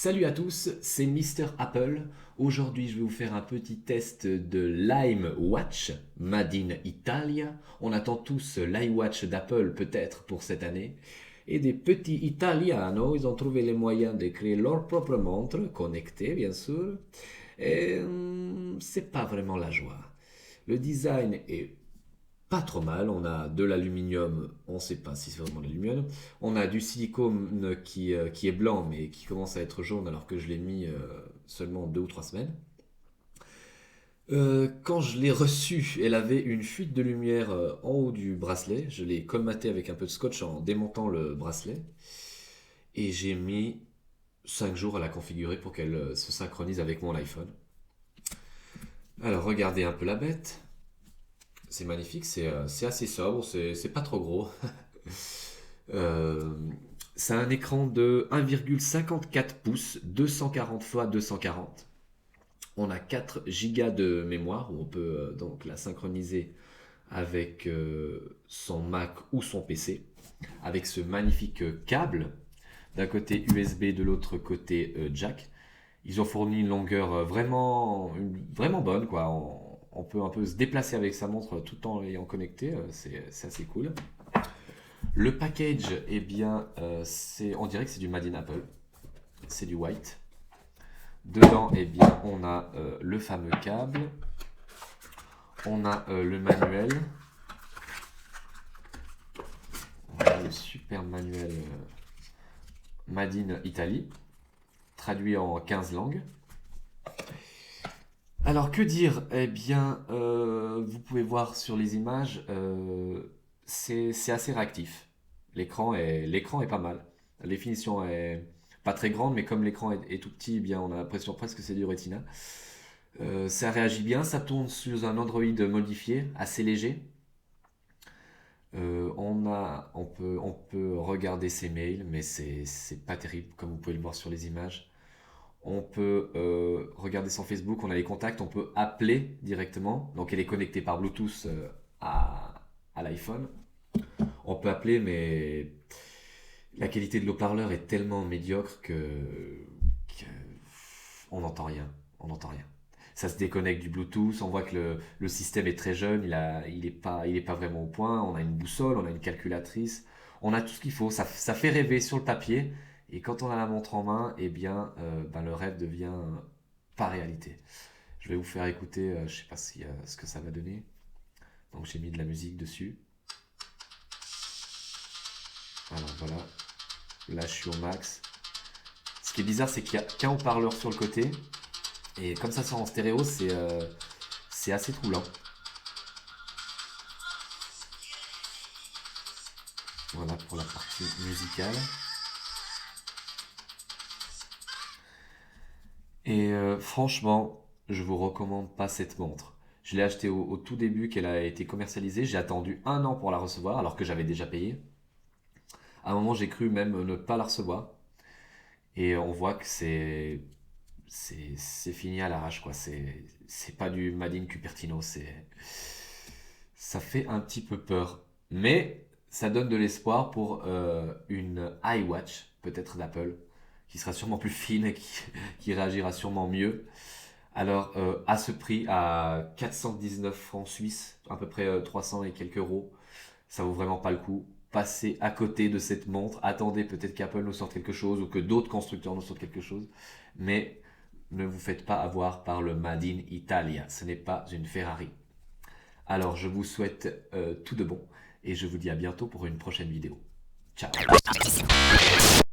Salut à tous, c'est Mister Apple. Aujourd'hui, je vais vous faire un petit test de l'iWatch Made in Italia. On attend tous l'iWatch d'Apple peut-être pour cette année. Et des petits Italianos, ils ont trouvé les moyens de créer leur propre montre, connectée bien sûr. Et c'est pas vraiment la joie. Le design est pas trop mal. On a de l'aluminium, on ne sait pas si c'est vraiment de l'aluminium. On a du silicone qui est blanc mais qui commence à être jaune alors que je l'ai mis seulement 2 ou 3 semaines. Quand je l'ai reçue, elle avait une fuite de lumière en haut du bracelet. Je l'ai colmaté avec un peu de scotch en démontant le bracelet. Et j'ai mis 5 jours à la configurer pour qu'elle se synchronise avec mon iPhone. Alors regardez un peu la bête. C'est magnifique, c'est assez sobre, c'est pas trop gros. Euh, ça a un écran de 1,54 pouces, 240 x 240. On a 4 Go de mémoire où on peut donc la synchroniser avec son Mac ou son PC. Avec ce magnifique câble, d'un côté USB, de l'autre côté jack. Ils ont fourni une longueur vraiment bonne, quoi. On peut un peu se déplacer avec sa montre tout en l'ayant connecté, c'est assez cool. Le package, eh bien, on dirait que c'est du Made in Apple, c'est du white. Dedans, eh bien, on a le fameux câble, on a le manuel, on a le super manuel Made in Italy, traduit en 15 langues. Alors que dire? Eh bien, vous pouvez voir sur les images, c'est assez réactif. L'écran est pas mal. La définition est pas très grande, mais comme l'écran est tout petit, eh bien, on a l'impression presque que c'est du Retina. Ça réagit bien, ça tourne sous un Android modifié, assez léger. On peut regarder ses mails, mais c'est pas terrible, comme vous pouvez le voir sur les images. On peut regarder son Facebook, on a les contacts, on peut appeler directement. Donc elle est connectée par Bluetooth à l'iPhone. On peut appeler, mais la qualité de l'haut-parleur est tellement médiocre que on n'entend rien. On n'entend rien. Ça se déconnecte du Bluetooth, on voit que le système est très jeune, il est pas vraiment au point. On a une boussole, on a une calculatrice, on a tout ce qu'il faut. Ça fait rêver sur le papier. Et quand on a la montre en main, eh bien, le rêve devient pas réalité. Je vais vous faire écouter, je sais pas ce que ça va donner. Donc j'ai mis de la musique dessus. Alors voilà, là je suis au max. Ce qui est bizarre, c'est qu'il n'y a qu'un haut-parleur sur le côté. Et comme ça sort en stéréo, c'est assez troublant. Voilà pour la partie musicale. Et franchement, je vous recommande pas cette montre. Je l'ai achetée au tout début qu'elle a été commercialisée. J'ai attendu 1 an pour la recevoir alors que j'avais déjà payé. À un moment, j'ai cru même ne pas la recevoir. Et on voit que c'est fini à l'arrache, quoi. C'est pas du Made in Cupertino. Ça fait un petit peu peur. Mais ça donne de l'espoir pour une iWatch, peut-être d'Apple, qui sera sûrement plus fine et qui réagira sûrement mieux. Alors, à ce prix, à 419 francs suisses, à peu près 300 et quelques euros, ça vaut vraiment pas le coup. Passez à côté de cette montre, attendez peut-être qu'Apple nous sorte quelque chose ou que d'autres constructeurs nous sortent quelque chose, mais ne vous faites pas avoir par le Made in Italia, ce n'est pas une Ferrari. Alors, je vous souhaite tout de bon et je vous dis à bientôt pour une prochaine vidéo. Ciao!